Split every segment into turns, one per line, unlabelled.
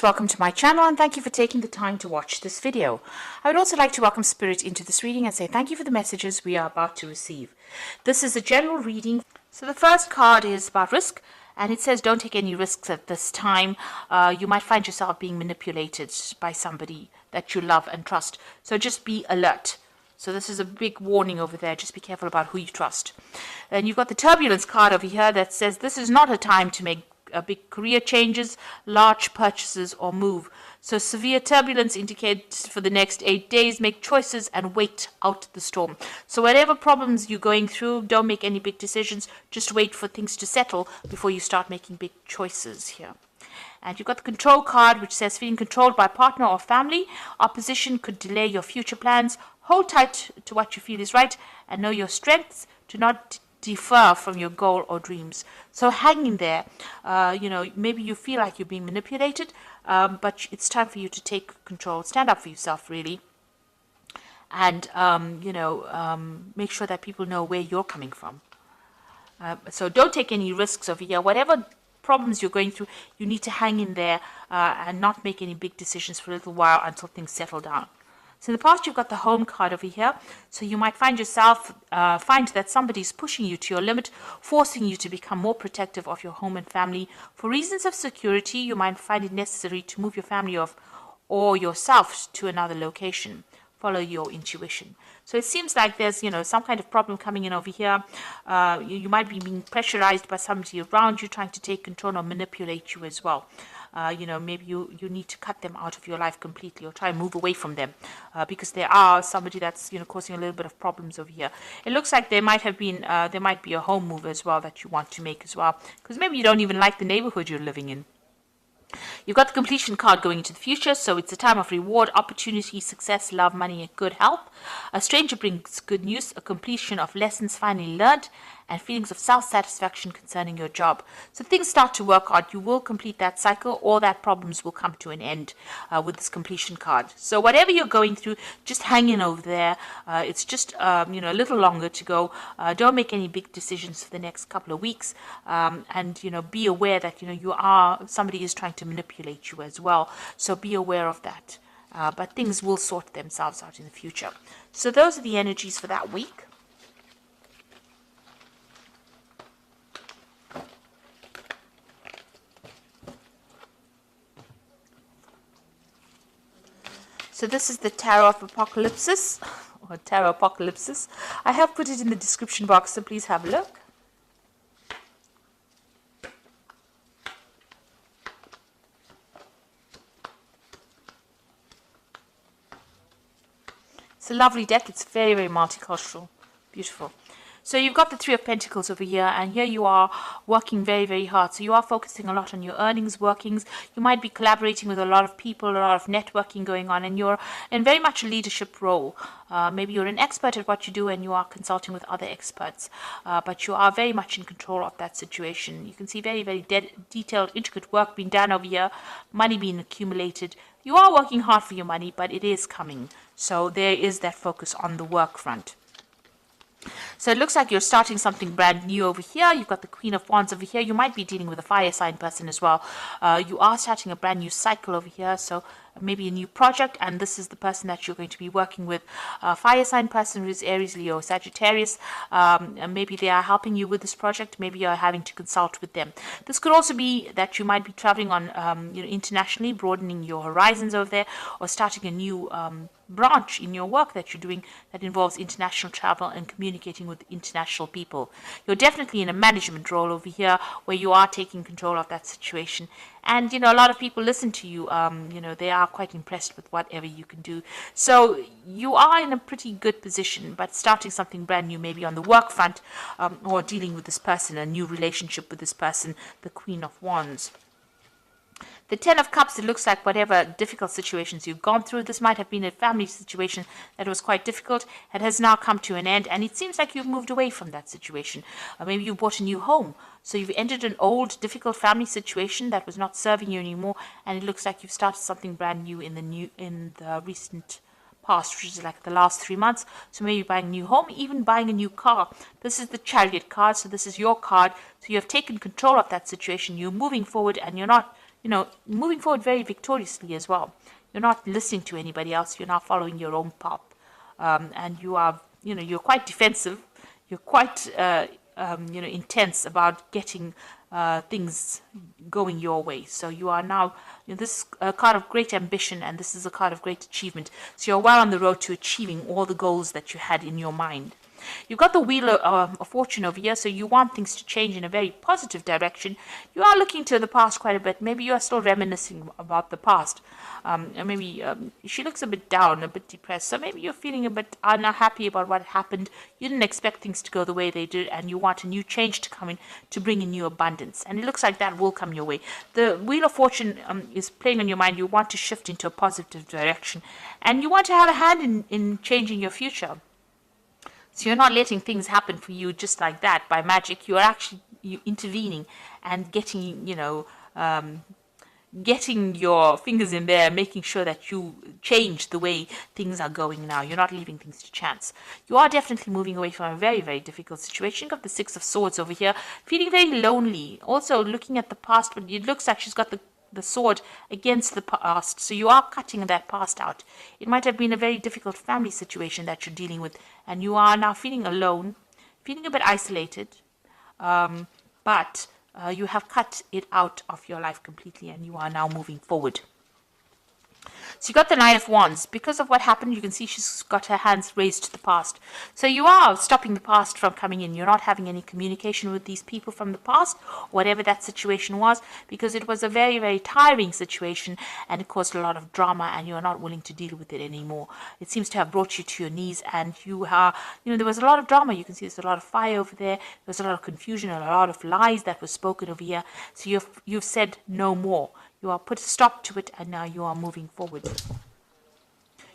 Welcome to my channel and thank you for taking the time to watch this video. I would also like to welcome Spirit into this reading and say thank you for the messages we are about to receive. This is a general reading. So the first card is about risk, and it says don't take any risks at this time. You might find yourself being manipulated by somebody that you love and trust. So just be alert. So this is a big warning over there. Just be careful about who you trust. And you've got the turbulence card over here that says this is not a time to make big career changes, large purchases, or move. So severe turbulence indicates for the next 8 days, make choices and wait out the storm. So whatever problems you're going through, don't make any big decisions. Just wait for things to settle before you start making big choices here. And you've got the control card, which says feeling controlled by partner or family. Opposition could delay your future plans. Hold tight to what you feel is right and know your strengths. Do not defer from your goal or dreams. So hang in there. Maybe you feel like you're being manipulated, but it's time for you to take control. Stand up for yourself, really. And, make sure that people know where you're coming from. So don't take any risks over here. Whatever problems you're going through, you need to hang in there and not make any big decisions for a little while until things settle down. So in the past, you've got the home card over here. So you might find yourself, find that somebody's pushing you to your limit, forcing you to become more protective of your home and family. For reasons of security, you might find it necessary to move your family or yourself to another location. Follow your intuition. So it seems like there's, some kind of problem coming in over here. You might be being pressurized by somebody around you trying to take control or manipulate you as well. Maybe you need to cut them out of your life completely or try and move away from them because there are somebody that's, causing a little bit of problems over here. It looks like there might be a home move as well that you want to make as well, because maybe you don't even like the neighborhood you're living in. You've got the completion card going into the future, so it's a time of reward, opportunity, success, love, money, and good health. A stranger brings good news, a completion of lessons finally learned, and feelings of self-satisfaction concerning your job. So things start to work out. You will complete that cycle. All that problems will come to an end with this completion card. So whatever you're going through, just hang in over there. It's just, a little longer to go. Don't make any big decisions for the next couple of weeks. And be aware that, somebody is trying to manipulate you as well. So be aware of that. But things will sort themselves out in the future. So those are the energies for that week. So this is the Tarot of Apocalypsis, or Tarot Apocalypsis. I have put it in the description box, so please have a look. It's a lovely deck. It's very, very multicultural. Beautiful. So you've got the Three of Pentacles over here, and here you are working very, very hard. So you are focusing a lot on your earnings, workings. You might be collaborating with a lot of people, a lot of networking going on, and you're in very much a leadership role. Maybe you're an expert at what you do and you are consulting with other experts, but you are very much in control of that situation. You can see very, very detailed, intricate work being done over here, money being accumulated. You are working hard for your money, but it is coming. So there is that focus on the work front. So it looks like you're starting something brand new over here. You've got the Queen of Wands over here. You might be dealing with a fire sign person as well. You are starting a brand new cycle over here. So maybe a new project, and this is the person that you're going to be working with. Fire sign person who is Aries, Leo, Sagittarius. And maybe they are helping you with this project. Maybe you're having to consult with them. This could also be that you might be traveling on, internationally, broadening your horizons over there, or starting a new branch in your work that you're doing that involves international travel and communicating with international people. You're definitely in a management role over here where you are taking control of that situation. And, a lot of people listen to you. They are quite impressed with whatever you can do. So you are in a pretty good position, but starting something brand new, maybe on the work front, or dealing with this person, a new relationship with this person, the Queen of Wands. The Ten of Cups, it looks like whatever difficult situations you've gone through, this might have been a family situation that was quite difficult. It has now come to an end, and it seems like you've moved away from that situation. Or maybe you bought a new home. So you've ended an old, difficult family situation that was not serving you anymore, and it looks like you've started something brand new in the recent past, which is like the last 3 months. So maybe buying a new home, even buying a new car. This is the Chariot card, so this is your card. So you have taken control of that situation. You're moving forward, and you're not moving forward very victoriously as well. You're not listening to anybody else. You're not following your own path. And you are, you're quite defensive. You're quite, intense about getting things going your way. So you are now, this is a card of great ambition, and this is a card of great achievement. So you're well on the road to achieving all the goals that you had in your mind. You've got the Wheel of Fortune over here, so you want things to change in a very positive direction. You are looking to the past quite a bit. Maybe you are still reminiscing about the past. Maybe she looks a bit down, a bit depressed. So maybe you're feeling a bit unhappy about what happened. You didn't expect things to go the way they did, and you want a new change to come in to bring in new abundance. And it looks like that will come your way. The Wheel of Fortune is playing on your mind. You want to shift into a positive direction, and you want to have a hand in changing your future. So you're not letting things happen for you just like that by magic. You're actually intervening and getting, getting your fingers in there, making sure that you change the way things are going now. You're not leaving things to chance. You are definitely moving away from a very, very difficult situation. You've got the Six of Swords over here, feeling very lonely. Also looking at the past, but it looks like she's got the sword against the past, so you are cutting that past out. It might have been a very difficult family situation that you're dealing with, and you are now feeling alone, feeling a bit isolated, but you have cut it out of your life completely, and you are now moving forward. So you got the Knight of Wands. Because of what happened, you can see she's got her hands raised to the past. So you are stopping the past from coming in. You're not having any communication with these people from the past, whatever that situation was, because it was a very, very tiring situation, and it caused a lot of drama, and you're not willing to deal with it anymore. It seems to have brought you to your knees, and you are, there was a lot of drama. You can see there's a lot of fire over there. There's a lot of confusion and a lot of lies that were spoken over here. So you've said no more. You are put a stop to it, and now you are moving forward.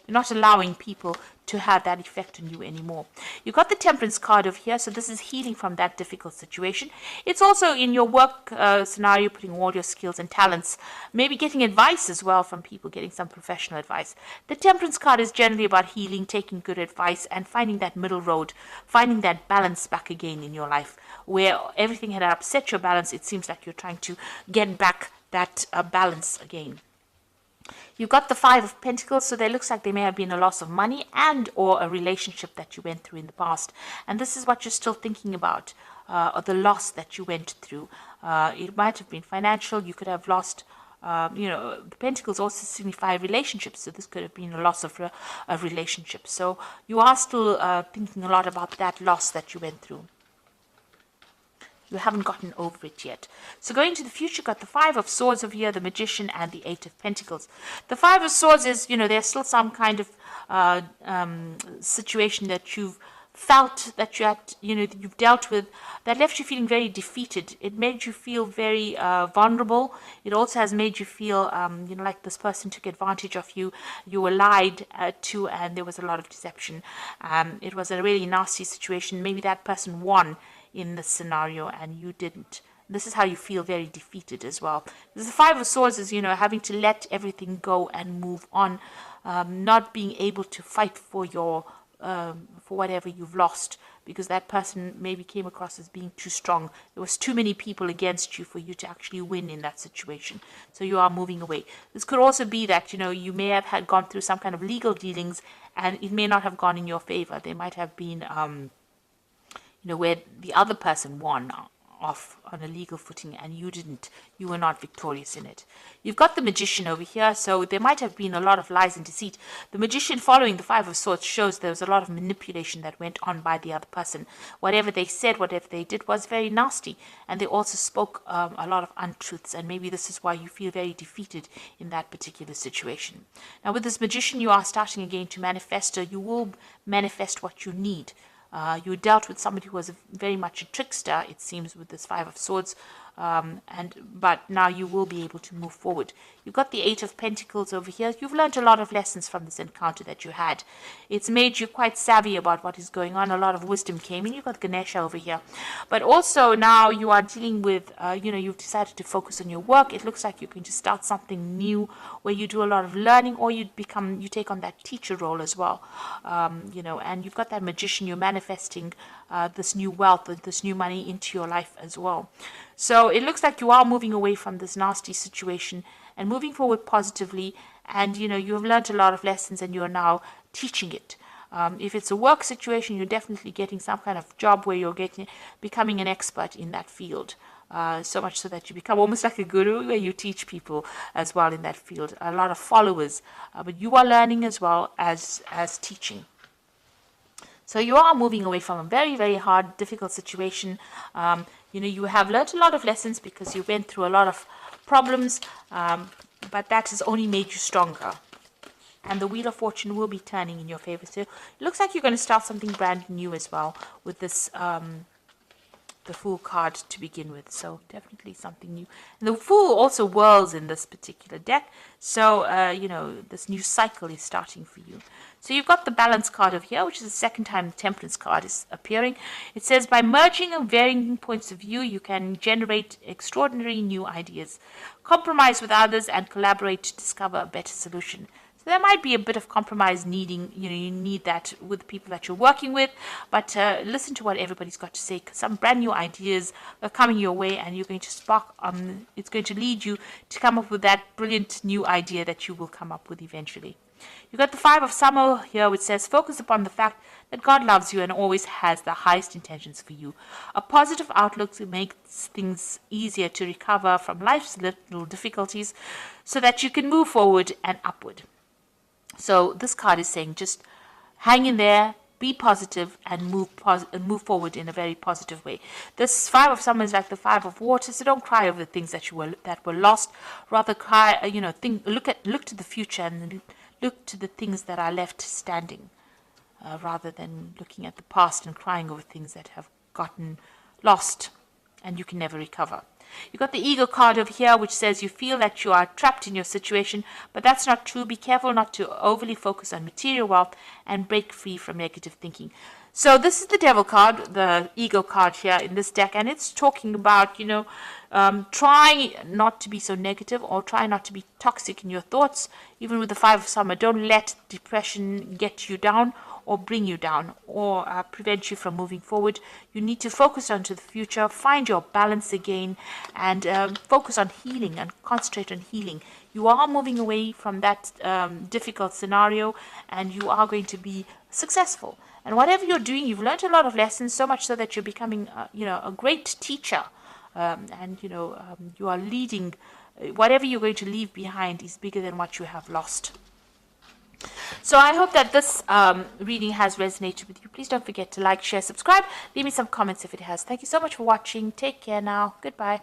You're not allowing people to have that effect on you anymore. You've got the Temperance card over here, so this is healing from that difficult situation. It's also in your work scenario, putting all your skills and talents, maybe getting advice as well from people, getting some professional advice. The Temperance card is generally about healing, taking good advice, and finding that middle road, finding that balance back again in your life. Where everything had upset your balance, it seems like you're trying to get back that balance again. You've got the Five of Pentacles, so there looks like there may have been a loss of money and or a relationship that you went through in the past. And this is what you're still thinking about, or the loss that you went through. It might have been financial. You could have lost, the Pentacles also signify relationships, so this could have been a loss of a relationship. So you are still thinking a lot about that loss that you went through. You haven't gotten over it yet. So going to the future, got the Five of Swords over here, the Magician, and the Eight of Pentacles. The Five of Swords is, there's still some kind of situation that you've felt that you had, you've dealt with, that left you feeling very defeated. It made you feel very vulnerable. It also has made you feel, like this person took advantage of you. You were lied to, and there was a lot of deception. It was a really nasty situation. Maybe that person won in the scenario and you didn't. This is how you feel very defeated as well. The Five of Swords is, having to let everything go and move on, not being able to fight for your for whatever you've lost, because that person maybe came across as being too strong. There was too many people against you for you to actually win in that situation. So you are moving away. This could also be that, you may have gone through some kind of legal dealings, and it may not have gone in your favor. There might have been where the other person won off on a legal footing and you didn't. You were not victorious in it. You've got the Magician over here, so there might have been a lot of lies and deceit. The Magician, following the Five of Swords, shows there was a lot of manipulation that went on by the other person. Whatever they said, whatever they did was very nasty, and they also spoke a lot of untruths, and maybe this is why you feel very defeated in that particular situation. Now with this Magician, you are starting again to manifest, or you will manifest what you need. You dealt with somebody who was very much a trickster, it seems, with this Five of Swords, but now you will be able to move forward. You've got the Eight of Pentacles over here. You've learned a lot of lessons from this encounter that you had. It's made you quite savvy about what is going on. A lot of wisdom came in. You've got Ganesha over here. But also now you are dealing with, you've decided to focus on your work. It looks like you're going to start something new where you do a lot of learning, or you take on that teacher role as well. And you've got that Magician. You're manifesting this new wealth, this new money into your life as well. So it looks like you are moving away from this nasty situation and moving forward positively. And, you have learned a lot of lessons and you are now teaching it. If it's a work situation, you're definitely getting some kind of job where you're becoming an expert in that field. So much so that you become almost like a guru, where you teach people as well in that field. A lot of followers, but you are learning as well as teaching. So you are moving away from a very, very hard, difficult situation. You have learned a lot of lessons because you went through a lot of problems, but that has only made you stronger. And the Wheel of Fortune will be turning in your favor. So it looks like you're going to start something brand new as well with this, the Fool card to begin with. So definitely something new. And the Fool also whirls in this particular deck. So, this new cycle is starting for you. So you've got the Balance card over here, which is the second time the Temperance card is appearing. It says, by merging and varying points of view, you can generate extraordinary new ideas. Compromise with others and collaborate to discover a better solution. So there might be a bit of compromise needing, you need that with the people that you're working with, but listen to what everybody's got to say, because some brand new ideas are coming your way and you're going to spark, it's going to lead you to come up with that brilliant new idea that you will come up with eventually. You've got the Five of Summer here, which says, focus upon the fact that God loves you and always has the highest intentions for you. A positive outlook makes things easier to recover from life's little difficulties so that you can move forward and upward. So this card is saying just hang in there, be positive, and move forward in a very positive way. This Five of Summer is like the Five of Water, so don't cry over the things that were lost. Rather cry, look to the future and look to the things that are left standing, rather than looking at the past and crying over things that have gotten lost and you can never recover. You've got the Eagle card over here, which says you feel that you are trapped in your situation, but that's not true. Be careful not to overly focus on material wealth and break free from negative thinking. So this is the Devil card, the Eagle card here in this deck, and it's talking about, try not to be so negative or try not to be toxic in your thoughts. Even with the Five of Summer, don't let depression get you down or bring you down or prevent you from moving forward. You need to focus onto the future, find your balance again, and focus on healing and concentrate on healing. You are moving away from that difficult scenario and you are going to be successful. And whatever you're doing, you've learned a lot of lessons, so much so that you're becoming a great teacher. You are leading. Whatever you're going to leave behind is bigger than what you have lost. So I hope that this reading has resonated with you. Please don't forget to like, share, subscribe. Leave me some comments if it has. Thank you so much for watching. Take care now. Goodbye.